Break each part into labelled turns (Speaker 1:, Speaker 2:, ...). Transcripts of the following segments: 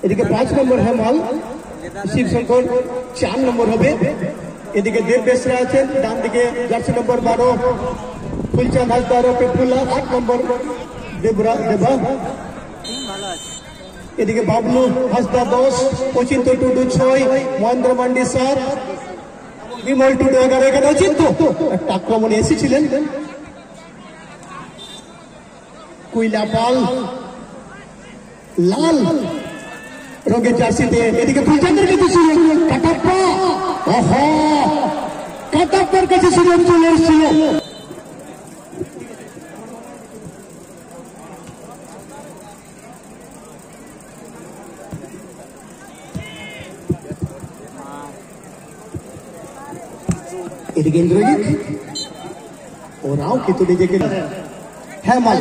Speaker 1: এদিকে 5 নম্বর হেমাল, শিবশঙ্কর 4 নম্বর হবে। এদিকে দেব বেসরা আছেন, ডান দিকে জার্সি নম্বর 12 ফুলচাঁদ হাসদা ওরফে ফুলা, 8 নম্বর দেবা। এদিকে বাবলু হাসদা 10, অচিন্ত টুডু 6, মহেন্দ্র মান্ডি 7, বিমল টুডু 11। এখানে অচিন্ত একটা আক্রমণে এসেছিলেন, কুইলা পাল লাল রঙের জার্সিতে। এদিকে ফুলচাঁদের কাছে সুযোগ, কাটাপ্পা, ওহো কাটাপ্পার কাছে সুযোগ চলে এসেছিল। এদিকে ইন্দ্রজিৎ ওরাও কিন্তু নিজেকে হেমাল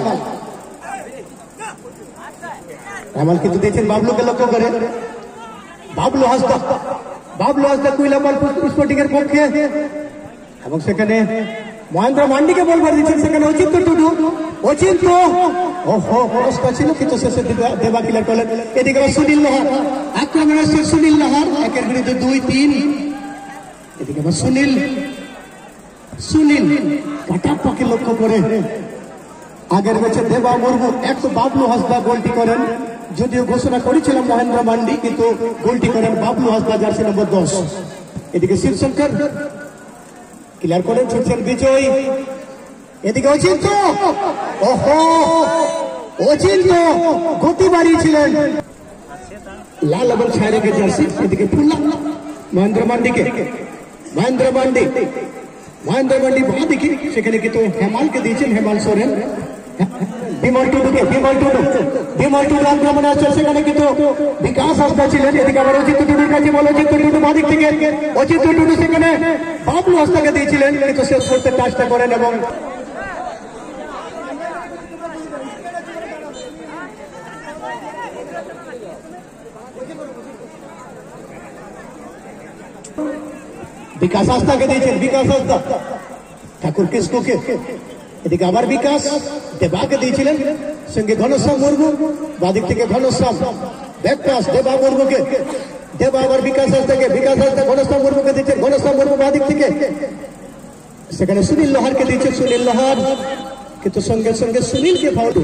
Speaker 1: কিন্তু দিয়েছেন বাবলুকে লক্ষ্য করে। বাবলু হাসদা কুইলাপাল স্পোর্টিং এর পক্ষে, এবং সেখানে মহেন্দ্র মান্ডিকে বল করে দিচ্ছেন। সেখানে অচিন্ত টুডু, অচিন্ত ওহো খরচটা ছিল কিন্তু শেষে দেবা ক্লিয়ার করলেন। এদিকে সুনীল লাহার আক্রমণ আসছে, সুনীল লাহার 1-এর বিরুদ্ধে 2-3। এদিকে আবার সুনীল কাটাপ্পাকে লক্ষ্য করে আগের ম্যাচে দেবা মুর্মু বাবলু হাসদা গোলটি করেন। যদিও ঘোষণা করেছিলাম মহেন্দ্র মান্ডি, কিন্তু গোলটি করেন বাবলু হাসদা, জার্সি নম্বর 10। এদিকে শিবশঙ্কর ক্লিয়ার করেন, ছুটছেন বিজয়। এদিকে অচিন্ত, ওহো অচিন্ত গতি বাড়িয়েছিলেন লাল এবং ছায় রঙের জার্সি। এদিকে ফুল্লা মহেন্দ্র মান্ডি বাঁ দিকে, সেখানে কিন্তু হেমালকে দিয়েছেন, হেমাল সোরেন। বিমল টুডু আক্রমণে আসছে, সেখানে কিন্তু বিকাশ হাসদা ছিলেন। এদিকে আবার অচিন্ত টুডুর কাছে বল, অচিন্ত টুডু বাঁ দিক থেকে, অচিন্ত টুডু সেখানে বাবলু হাসদাকে দিয়েছিলেন, কিন্তু শেষ করতে টাচটা করেন এবং বিকাশ হাসদাকে দিয়েছেন। বিকাশ হাসদা ঠাকুর কিসকোকে, এদিকে আবার বিকাশ দেবাকে দিয়েছিলেন, সঙ্গে ঘনশ্যাম মুর্মু, বাদিক থেকে ঘনশ্যাম ব্যাকপাস দেবা মুর্মুকে, দেবা আবার বিকাশ হাসদাকে, বিকাশ হাসদা ঘনশ্যাম মুর্মুকে দিচ্ছেন, ঘনশ্যাম মুর্মু বাদিক থেকে, সেখানে সুনীল লোহারকে দিচ্ছেন, সুনীল লোহার কিন্তু সঙ্গে সঙ্গে সুনীলকে ফাউল।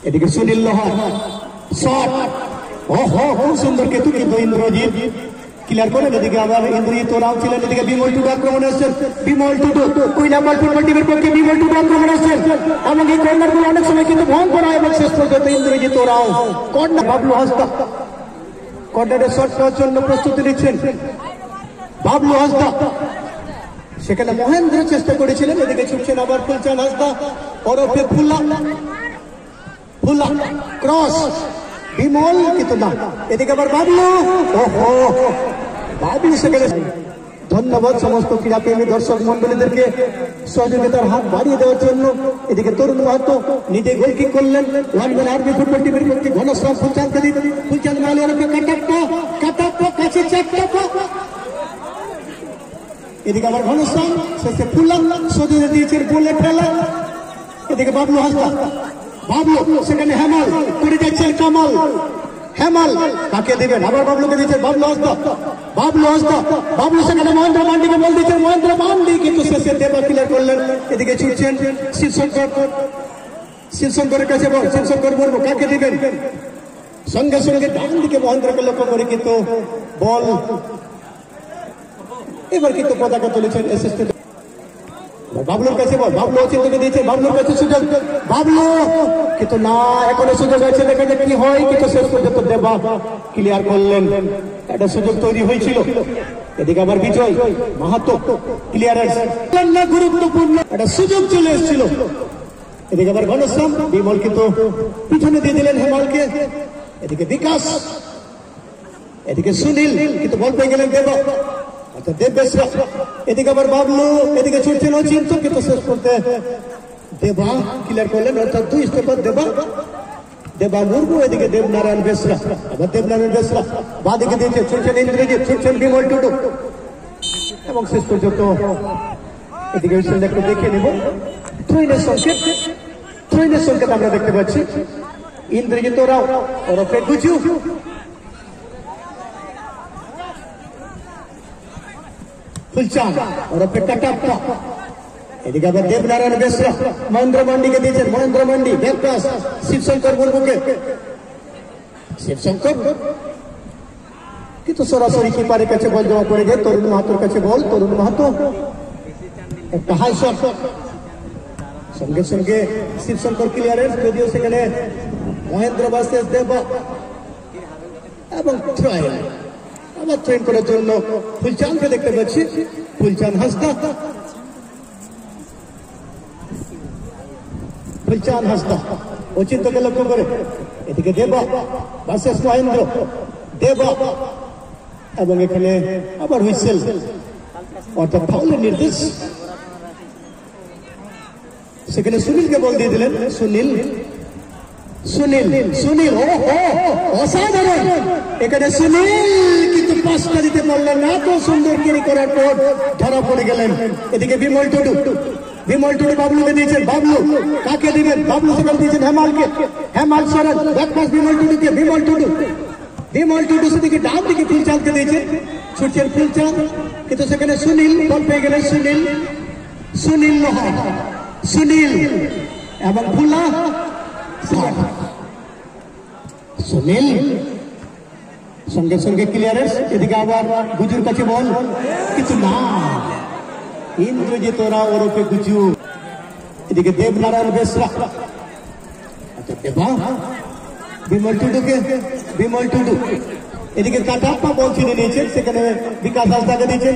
Speaker 1: এদিকে সুনীল লোহার শট, ওহো খুব সুন্দর কিন্তু ইন্দ্রজিৎ ক্লিয়ার করেন। এদিকে আবার ইন্দ্রজিৎ ওরাও ছিলেন। এদিকে বিমল টুডু আক্রমণ আসছেন, বিমল টুডু কুইলাপাল ফুটবল টিমের পক্ষে বিমল টুডু আক্রমণ আসছেন, এবং এই কর্নারগুলো অনেক সময় কিন্তু ভয়ঙ্কর হয় এবং শেষ পর্যন্ত ইন্দ্রজিৎ ওরাও কর্নার। বাবলু হাসদা কর্নারের শট নেওয়ার জন্য প্রস্তুতি নিচ্ছেন, বাবলু হাসদা সেখানে মহেন্দ্র চেষ্টা করেছিলেন। এদিকে ছুটছেন আবার ফুলচাঁদ হাসদা ওরফে ফুলা ক্রস, বিমল কিন্তু না। এদিকে আবার বাবলু, ওহো বাবলু সেখানে। ধন্যবাদ সমস্ত ক্রীড়াপ্রেমী দর্শক মন্ডলীদেরকে সহযোগিতার হাত বাড়িয়ে দেওয়ার জন্য। এদিকে তরুণ মাহাতো নিজে গোলকিক করলেন, ওয়ানম্যান আর্মি ফুটবল টিমের পক্ষে ঘনশ্যাম ফুলচাঁদকে দিন, ফুলচাঁদ মালিয়ার কাটাপ্পা কাছে 4 টাকা। এদিকে আবার ঘনশ্যাম শেষে ফুল্লা সজিয়ে দিয়েছেন বলে ফেলা। এদিকে বাবলু হাসদা, বাবলু সেখানে হেমাল করে যাচ্ছেন, কামাল হেমাল কাকে দিবেন, আবার বাবলুকে দিচ্ছেন, বাবলু বাবলু সেখানে মহেন্দ্র মান্ডিকে বল দিচ্ছেন, মহেন্দ্র মান্ডি কিন্তু শেষে দেবা ক্লিয়ার করলেন। এদিকে ছুটছেন শিবশঙ্করের কাছে বল, শিবশঙ্কর বলবো কাকে দিবেন, সঙ্গে সঙ্গে ডান দিকে মহেন্দ্রকে লক্ষ্য করে কিন্তু বল এবার কিন্তু পতাকা তুলেছেন অ্যাসিস্ট্যান্ট। বাবলুর কাছে বল, বাবলু অচিন্তকে দিয়েছে, বাবলুর কাছে সুযোগ, বাবলু কিন্তু না, এখনো সুযোগ আছে, দেখা যাক কি হয়, কিন্তু শেষ পর্যন্ত দেবা ক্লিয়ার করলেন। একটা সুযোগ তৈরি হয়েছিল। এদিকে আবার বিজয় মাহাতো ক্লিয়ারেন্স, গুরুত্বপূর্ণ একটা সুযোগ চলে এসেছিল। এদিকে আবার ঘনশ্যাম, বিমল কিন্তু পিছনে দিয়ে দিলেন হেমালকে। এদিকে বিকাশ, এদিকে সুনীল কিন্তু বল পেয়ে গেলেন দেবা, এদিকে আবার বাবলু, এদিকে ছুটছেন অচিন্ত কিন্তু শেষ করতে দেবা ক্লিয়ার করলেন, অর্থাৎ 2 স্টেপার দেবা মুর্মু। এদিকে দেবনারায়ণ বেসরা, আবার দেবনারায়ণ বেসরা বাদিকে দিয়েছে, ছুটছেন ইন্দ্রজিৎ, ছুটছেন বিমল টুডু, এবং শেষ পর্যন্ত এদিকে একটু দেখে নেব থ্রোইনের সংকেত আমরা দেখতে পাচ্ছি। ইন্দ্রজিৎ রাও ওরফে গুজু, ফুলচাঁদ ওরফে কাটাপ্পা। এদিকে আবার দেবনারায়ণ বেসরা মহেন্দ্র মান্ডিকে দিয়েছেন, মহেন্দ্র মান্ডি ব্যাকপাস শিবশঙ্কর মুর্মুকে, শিবশঙ্কর কিন্তু সরাসরি কিপারের কাছে বল জমা করে যায়, তরুণ মাহাতোর কাছে বল, তরুণ মাহাতো একটা হাই শট, সঙ্গে সঙ্গে শিবশঙ্কর ক্লিয়ারেন্স, যদিও সেখানে মহেন্দ্র ভার্সেস দেবা এবং ট্রায়াল আবার ট্রেন করার জন্য ফুলচাঁদকে দেখতে পাচ্ছি, ফুলচাঁদ হাসদা, ফুলচাঁদ হাসদা অচিন্তকে লক্ষ্য করে, এদিকে দেবা ভার্সেস মহেন্দ্র, দেবা এবং এখানে আবার হুইসেল অর্থাৎ ফাউলের নির্দেশ, সেখানে সুনীলকে বল দিয়ে দিলেন, সুনীল সুনীল সুনীল অসাধারণ এখানে সুনীল, কিন্তু পাঁচটা দিতে পারলেন না, তো সুন্দর ক্যারি করার পর ধরা পড়ে গেলেন। এদিকে বিমল টুডু, বিমল টুডু বাবলুকে দিয়েছেন, বাবলু কাকে দিবেন, বাবলু সেখানে দিয়েছেন হেমালকে, হেমাল সরদ ব্যাকপাস বিমল টুডুকে, বিমল টুডু, বিমল টুডু সেদিকে ডান দিকে ফুলচাঁদকে দিয়েছেন, ছুটছেন ফুলচাঁদ, কিন্তু সেখানে সুনীল বল পেয়ে গেলেন, সুনীল, সুনীল লোহার, সুনীল এবং ফুলা সুনীল সঙ্গে সঙ্গে ক্লিয়ারেন্স, এদিকে আবার গুজুর কাছে বল, কিছু না, ইন্দ্রজিৎ রাও ওরফে গুজু, এদিকে দেবনারায়ণ বেসরা, দেবা বিমল টুডুকে, বিমল টুডু, এদিকে কাটাপ্পা বল ছিনে নিয়েছেন, সেখানে বিকাশ হাসদাকে দিয়েছেন,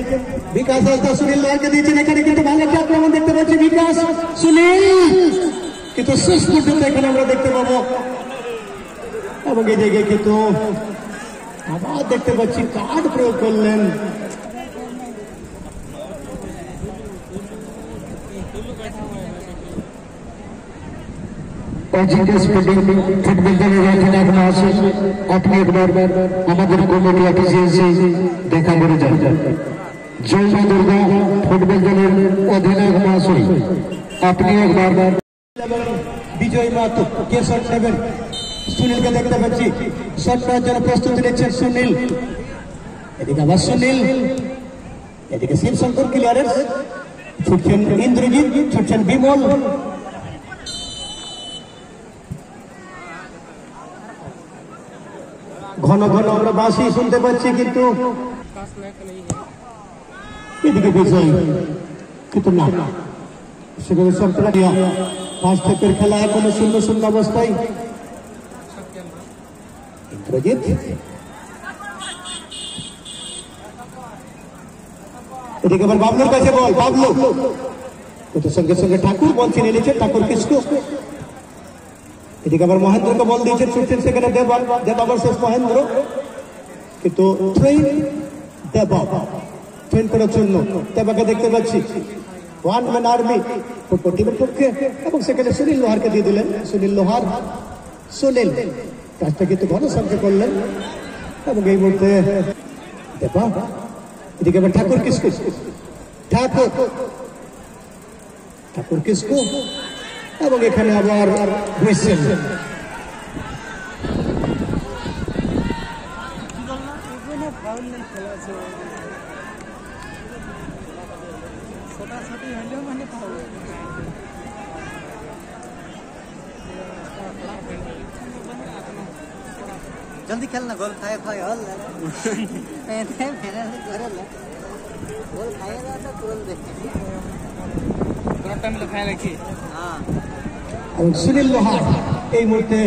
Speaker 1: বিকাশ হাসদা সুনীল লোহারকে দিয়েছেন, এখানে কিন্তু ভালো একটা আক্রমণ দেখতে পাচ্ছি, বিকাশ সুনীল, কিন্তু শেষ পর্যন্ত এখানে আমরা দেখতে পাবো, এবং এই জায়গায় কিন্তু আবার দেখতে পাচ্ছি কার্ড প্রয়োগ করলেন, ফুটবল দলের অধিনায়ক মহাশয়, আপনি একবার আমাদের কমিটি অফিসে এসে দেখা করে যান। জয় মা দুর্গা ফুটবল দলের অধিনায়ক মহাশয়, আপনি একবার বিজয় মাহাতো কে শট নেবেন, সুনীলকে দেখতে পাচ্ছি, শট নেওয়ার জন্য প্রস্তুতি নিচ্ছেন সুনীল, এদিকে আবার সুনীল, এদিকে শিবশঙ্কর ক্লিয়ারেন্স, ছুটছেন ইন্দ্রজিৎ, ছুটছেন বিমল, ঘন ঘন আমরা বাঁশি শুনতে পাচ্ছি, কিন্তু এদিকে বিজয় কিন্তু না, সেখানে সবটা দিয়া ফার্স্ট হাফের খেলা এখনো 0-0 অবস্থায়, ইন্দ্রজিৎ এদিকে আবার বাবলুর কাছে বল, বাবলু কিন্তু সঙ্গে সঙ্গে ঠাকুর বল ছিনে নিয়েছে, ঠাকুর কিসকু, এদিকে আবার মহেন্দ্রকে বল দিয়েছেন, ছুটছেন সেখানে দেবা, দেবা ভার্সেস মহেন্দ্র, কিন্তু ট্রেন দেবা, ট্রেন করার জন্য দেবাকে দেখতে পাচ্ছি, ওয়ান ম্যান আর্মি ফুটবল টিমের পক্ষে, এবং সেখানে সুনীল লোহারকে দিয়ে দিলেন, সুনীল লোহার, সুনীল কাজটা কিন্তু ঘন সাহায্য করলেন, এবং এই মুহূর্তে দেবা, এদিকে আবার ঠাকুর কিসকু, ঠাকুর ঠাকুর কিসকু, এবং এখানে আবার হুইসেল,
Speaker 2: जल्दी खेलना, गोल खाए खाए हल गोल खाएगा तो गोल देखेंगे, टाइम में खाए रखी। हाँ,
Speaker 1: এবং সুনীল লোহার এই মুহূর্তে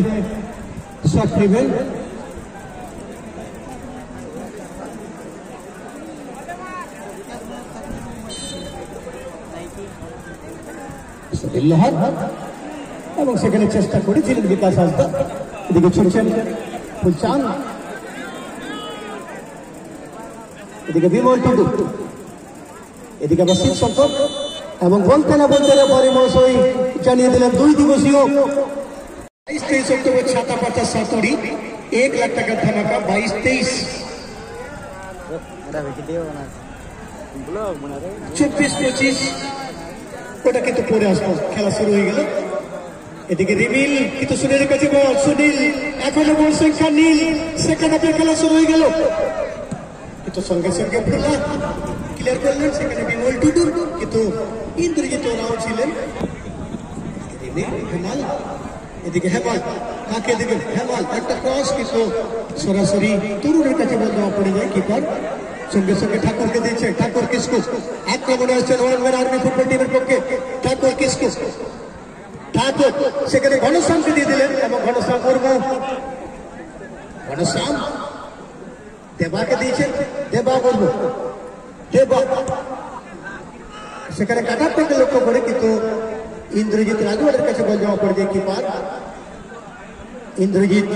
Speaker 1: শট নেবেন, সুনীল লোহার, এবং সেখানে চেষ্টা করেছিলেন বিকাশ হাসদা, এদিকে ছুটছেন ফুলচাঁদ, এদিকে বিমল টুডু, এদিকে আবার শিবশঙ্কর, এবং বলতে না পরে মহাশয় জানিয়ে দিলেন 2 দিবসীয় 22-23 অক্টোবর ছাতা পাতা সাতুরি 1 লাখ টাকার ধামাকা 22-23 24-25 ওটা কিন্তু পরে আসবো, খেলা শুরু হয়ে গেল, এদিকে রিমিল কিন্তু সুনীলের কাছে বল, সুনীল এখনো বল সংখ্যা নীল, সেকেন্ড হাফের খেলা শুরু হয়ে গেল, কিন্তু সঙ্গে সঙ্গে ফুলা ক্লিয়ার করলেন সেখানে বিমল টুডুর, কিন্তু ইন্দ্রজিৎ ওরাও ছিলেন। হেমাল, এদিকে হেমাল, কাকে দিবেন? হেমাল একটা ক্রস, কিন্তু সরাসরি তরুণের কাছে বল দেওয়া পড়ে যায় কিপার। সঙ্গে সঙ্গে ঠাকুরকে দিচ্ছে, ঠাকুর কিসকু আক্রমণে আসছেন ওয়ানম্যান আর্মি ফুটবল টিমের পক্ষে। ঠাকুর কিসকু, ঠাকুর সেখানে ঘনশ্যামকে দিয়ে দিলেন, এবং ঘনশ্যাম করবো, ঘনশ্যাম দেবাকে দিয়েছেন, দেবা করবো, দেবা সেখানে কাটারটাকে লক্ষ্য করে, কিন্তু ইন্দ্রজিৎ রাজওয়ালের কাছে বল দেওয়া পড়ে যায় কিপার। ইন্দ্রজিৎ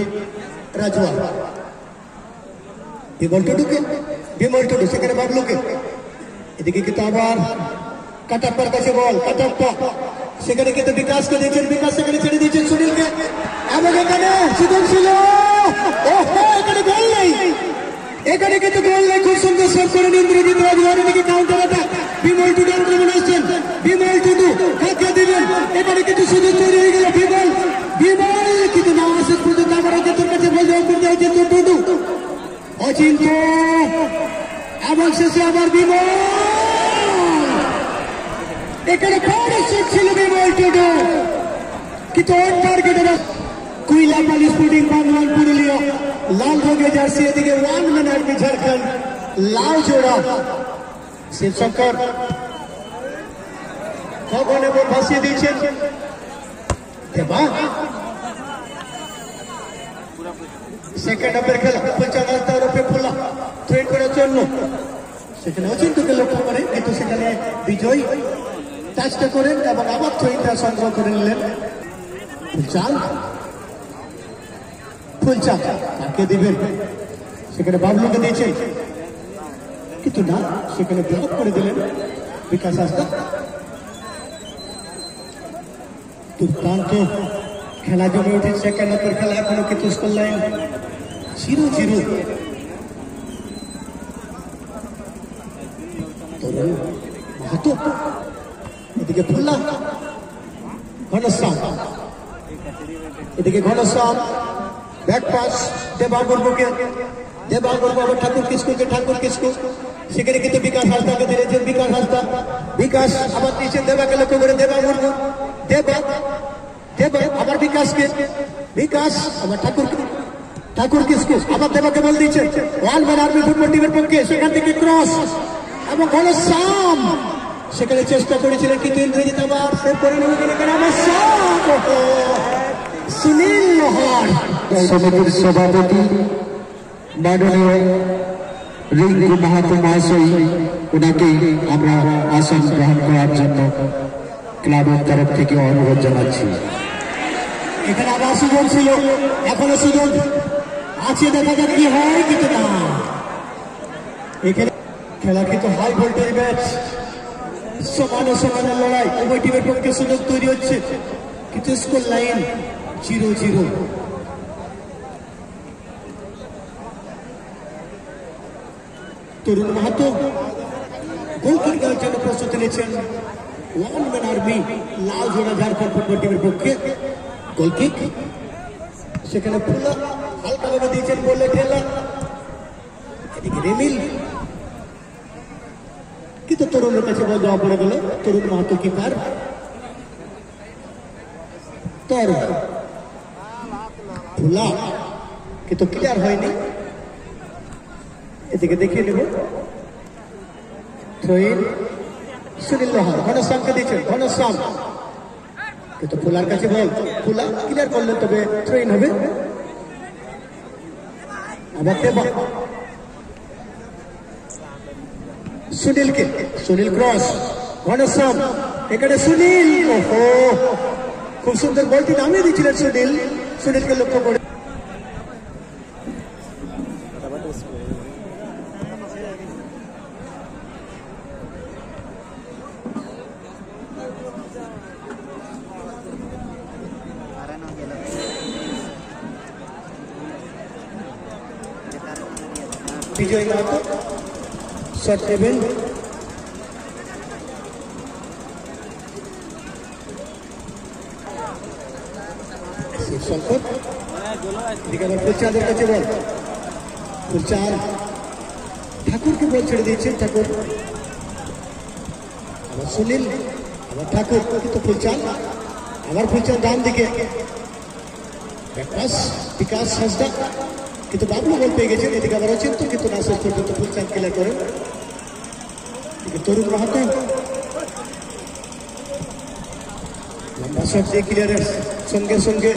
Speaker 1: রাজওয়াল, বিমল টুডুকে, বিমল টুডু সেখানে বাবলুকে, এদিকে কিন্তু আবার কাটাপ্পার কাছে বল, কাটাপ্পা সেখানে কিন্তু বিকাশকে দিয়েছেন, বিকাশ সেখানে ছেড়ে দিয়েছেন সুনীলকে, এবং এখানে সুযোগ ছিল, এখানে গোল নেই, এখানে কিন্তু গোল নেই। খুব সুন্দর সেভ করেন ইন্দ্রজিৎ রাজওয়াল। এদিকে কাউন্টার অ্যাটাক, বিমল টুডু আক্রমণ আসছেন, বিমল টুডু কাকে দিলেন, এখানে কিন্তু সুযোগ তৈরি হয়ে গেল, বিমল, বিমল কিন্তু না শেষ পর্যন্ত আবার অচিন্তর কাছে বল দেওয়া করতে অচিন্ত টুডু, অচিন্ত, এবং শেষে আবার বিমল, এখানে বড় শট ছিল বিমল টুডু, কিন্তু অন টার্গেটের কুইলাপালি স্পোর্টিং বাংলার পুরুলিয়া লাল রঙের জার্সি, এদিকে ওয়ানম্যান আর্মি ঝাড়খণ্ড লাল জোড়া শিবশঙ্কর কখনে বল ভাসিয়ে দিয়েছেন। দেবা সেকেন্ড হাফের খেলা পঞ্চাশ তরফে ফুলা ট্রেন করার জন্য সেখানে অচিন্তকে লক্ষ্য করে, কিন্তু সেখানে বিজয় টাচটা করেন এবং আবার ট্রেনটা সংগ্রহ করে নিলেন। চাল ফুলচাঁদ তাকে দিবেন, সেখানে বাবলুকে দিয়েছে, কিন্তু না সেখানে ব্লক করে দিলেন বিকাশ হাসদা। দুর্দান্ত খেলা জমে উঠেছে, সেকেন্ড হাফের খেলা এখনো কিন্তু স্কোর লাইন 0-0। তরুণ মাহাতো, এদিকে ফুল্লা, ঘনশ্যাম, এদিকে ঘনশ্যাম ব্যাক পাস দেবাগর্বকে, দেবাগর্ব আবার ঠাকুর কিসকুকে, ঠাকুর কিসকু সেখানে কিন্তু বিকাশ হাসদাকে দিয়েছেন, বিকাশ হাসদা, বিকাশ আবার দিয়েছেন দেবাকে লক্ষ্য করে, দেবাগর্ব, দেবা, দেবা আবার বিকাশকে, বিকাশ আবার ঠাকুর, ঠাকুর কিসকু আবার দেবাকে বল দিয়েছেন ওয়ানম্যান আর্মি ফুটবল টিমের পক্ষে। সেখান থেকে ক্রস এবং ঘনশ্যাম সেখানে চেষ্টা করেছিলেন, কিন্তু ইন্দ্রজিৎ আবার সেভ করে নেবেন, এখানে আমার সুনীল লোহার
Speaker 3: সমিতির সভাপতি মাননীয় রিঙ্কু মাহাতো মহাশয়, ওনাকে আমরা আসন গ্রহণ করার জন্য ক্লাবের তরফ থেকে অনুরোধ জানাচ্ছি।
Speaker 1: এখানে আবার সুযোগ ছিল, এখনো সুযোগ আছে, দেখা যাক কি হয়, কিন্তু না এখানে খেলা কিন্তু হাই ভোল্টেজ ম্যাচ, সমানে সমানে লড়াই, উভয় টিমের পক্ষে সুযোগ তৈরি হচ্ছে, কিন্তু স্কোর লাইন 0-0। তরুণ মাহাতো গোলকিক দেওয়ার জন্য প্রস্তুতি নিয়েছেন ওয়ানম্যান আর্মি লাল জোড়া ঝাড়খণ্ড ফুটবল টিমের পক্ষে। গোলকিক সেখানে ফুলা হালকাভাবে দিয়েছেন, বললে ঠেলা, এদিকে রেমিল, কিন্তু তরুণের কাছে বল দেওয়া পড়ে গেল, তরুণ মাহাতো কিপার। তরুণ ফুলা কিন্তু ক্লিয়ার হয়নি, এদিকে দেখিয়ে নেব থ্রোইন সুনীল লোহার, ঘনশ্যামকে দিচ্ছেন, ঘনশ্যাম কিন্তু ফুলার কাছে বল, ফুলা ক্লিয়ার করলেন, তবে থ্রোইন হবে। আবার দেবা সুনীলকে, সুনীল ক্রস, ঘনশ্যাম এখানে সুনীল, ওহো খুব সুন্দর বলটি নামিয়ে দিচ্ছিলেন সুনীল, সুনীলকে লক্ষ্য করে বিজয় মাহাতো শট নেবেন। শিবশঙ্কর এদিকে আবার ফুলচাঁদের কাছে বল, ফুলচাঁদ ঠাকুরকে বল ছেড়ে দিয়েছেন, ঠাকুর আবার সুনীল, আবার ঠাকুর, কিন্তু ফুলচাঁদ আবার ফুলচাঁদ ডান দিকে, বিকাশ হাসদা, কিন্তু বাবলু বল পেয়ে গেছেন। এদিকে আবার অচিন্ত, কিন্তু না শেষ পর্যন্ত ফুলচাঁদ ক্লিয়ার করেন। তরুণ মাহাতো লম্বা শট দিয়ে ক্লিয়ারের সঙ্গে সঙ্গে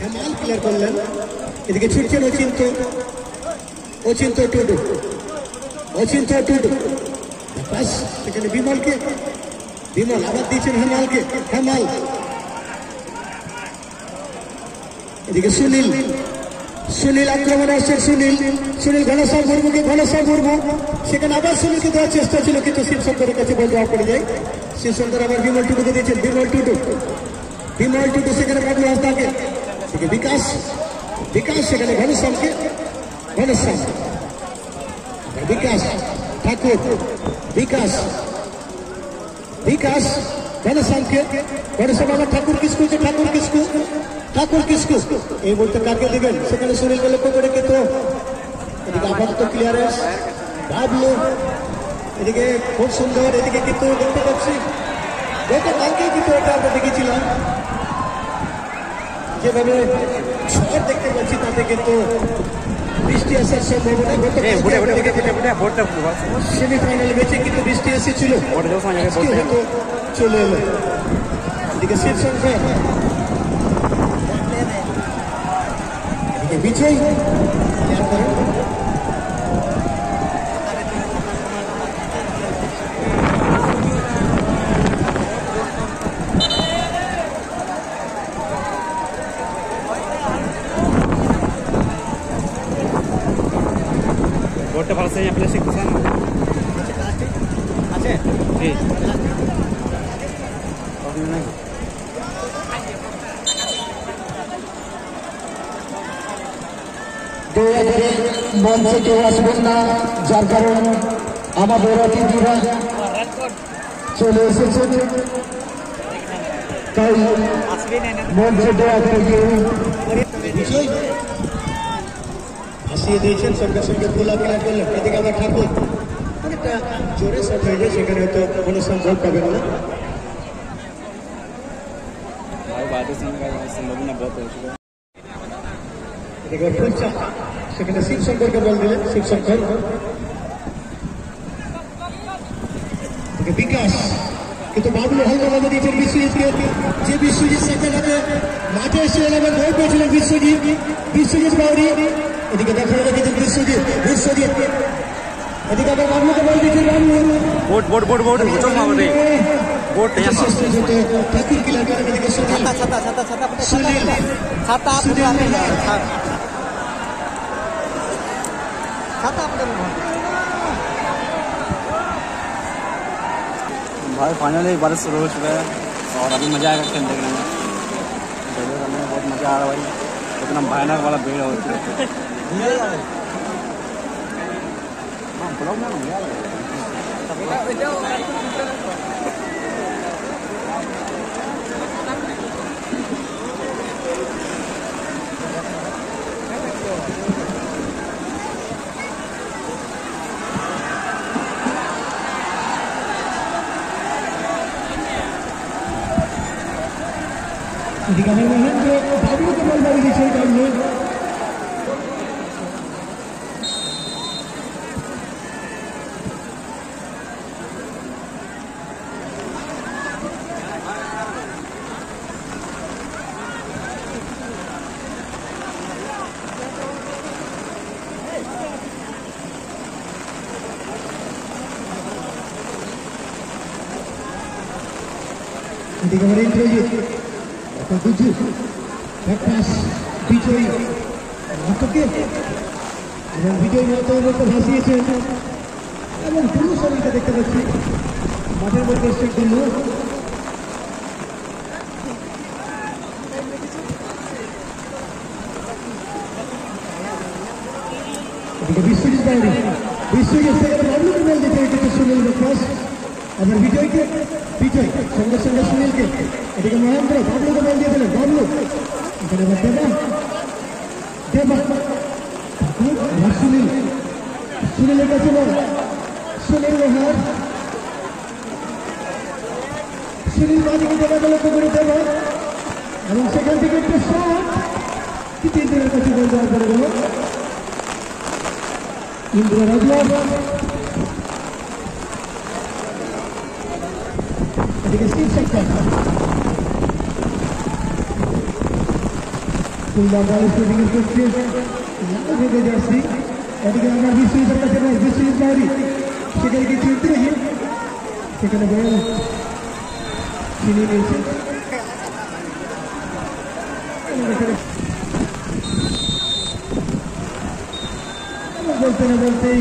Speaker 1: হেমাল ক্লিয়ার করলেন। এদিকে ছুটছেন অচিন্ত, অচিন্ত টুডু, অচিন্ত টুডু, সেখানে বিমলকে, বিমল আবার দিয়েছেন হেমালকে, হেমাল, এদিকে সুনীল, সুনীল আক্রমণে আসছেন, সুনীল, সুনীল ঘনশ্যাম মুর্মুকে, ঘনশ্যাম মুর্মু, সেখানে আবার সুনীলকে দেওয়ার চেষ্টা ছিল, কিন্তু শিবশঙ্করের কাছে বল দেওয়া পড়ে যায়। শিবশঙ্কর আবার বিমল টুডুকে দিয়েছেন, বিমল টুডু, বিমল টুডু, সেখানে বাবলু হাসদাকে, সেখানে বিকাশ, বিকাশ সেখানে ঘনশ্যামকে, ঘনশ্যাম, বিকাশ ঠাকুর, বিকাশ, বিকাশ ঘনশ্যামকে, ঘনশ্যাম আবার ঠাকুর কিসকু, ঠাকুর কিসকু, ঠাকুর কিসকু, এই বলতে কাকে দেবেন, সেখানে সুনীলকে লক্ষ্য করে, কিন্তু এদিকে আবার তো ক্লিয়ারেন্স বাবলু, এদিকে খুব সুন্দর, এদিকে কিন্তু দেখতে পাচ্ছি গতকালকে কিন্তু এটা আমরা দেখেছিলাম, যেভাবে ঝড় দেখতে পাচ্ছি তাতে কিন্তু বৃষ্টি আসার সম্ভাবনা, সেমিফাইনাল ম্যাচে কিন্তু বৃষ্টি এসেছিল, চলে এলো। এদিকে শিবশঙ্কর, এদিকে বিজয়,
Speaker 2: बोर्ड भाলো से अपने से कुछ আছে জি
Speaker 3: মঞ্চে কেউ আসবেন না, যার কারণ আমাদের অতিথিরা চলে এসেছেন, তাই মঞ্চে দেওয়া থেকে
Speaker 1: ভাসিয়ে দিয়েছেন, সঙ্গে সঙ্গে ফুলা ক্লিয়ার করলেন। এদিকে আবার ঠাকুর অনেকটা জোরে শট হয়ে যায়, সেখানে হয়তো কোনো সম্ভব পাবেন না। এদিকে ফুলচাঁদ, সেখানে শিবশঙ্করকে বল দিলেন, শিবশঙ্কর, বিকাশ, কিন্তু বাবলু হালকা বাধা দিয়েছেন বিশ্বজিৎকে, যে বিশ্বজিৎ সেখানে মাঠে এসে এলেন, ভয় পেয়েছিলেন বিশ্বজিৎ, বিশ্বজিৎ বাউরি, এদিকে দেখা যাবে কিন্তু বিশ্বজিৎ, বিশ্বজিৎ, এদিকে আবার বাবলুকে বল দিয়েছেন, Bablu
Speaker 2: board board board board चल मार दे बोर्ड यहां पर
Speaker 1: ঠাকুর কি লাগে, এদিকে সুনীল,
Speaker 2: छाता छाता छाता
Speaker 1: সুনীল,
Speaker 2: छाता
Speaker 1: সুনীল,
Speaker 2: छाता भाई फाइनली बारिश शुरू हो चुका है और अभी मजा आएगा खेल देखने में, वीडियो करने में बहुत मजा आ रहा है भाई, इतना भयानक वाला भीड़ होती है। ब्लॉग में
Speaker 1: এদিকে আমার মহেন্দ্র বাবলুকে বল মারি দিয়েছেন, বাবলু এদিকে আমার ইন্দ্রজিৎ, বুঝু প্রকাশ, বিজয় মাতকে এবং বিজয় মাতার মধ্যে ভাসিয়েছেন, এবং দুলু শরীরকে দেখতে পাচ্ছি মাঠের মধ্যে এসছে দুলু, এদিকে বিশ্বজিৎ বাউরি, বিশ্বজিৎ সেখানে বাবলুকে বল দিতে এসেছে সুনীল প্রকাশ, আবার বিজয়কে, বিজয় সঙ্গে সঙ্গে সুনীলকে, এদিকে মহেন্দ্র বাবলুকে বল দিয়ে দিলেন, বাবলু এখানে আবার দেবা,
Speaker 3: করেছিলেন সুনীল লোহার। সুনীল বাদিকে দেওয়া গেল পুকুরে দেওয়া এবং সেখান থেকে একটা শট তিনজনের কাছে গোল দেওয়া করে গেল ইন্দ্র রাজুয়ার। এদিকে স্টিভ সেক্টর ফুলবাগ শুটিং করছে ভেবে যাচ্ছি। এদিকে আমার বিশ্বজিতের কাছে নয়, বিশ্বজিৎ লাহরি সেখানে গিয়ে চিনতে রেখে সেখানে বল ছিনিয়ে নিয়েছে। বলতে না বলতেই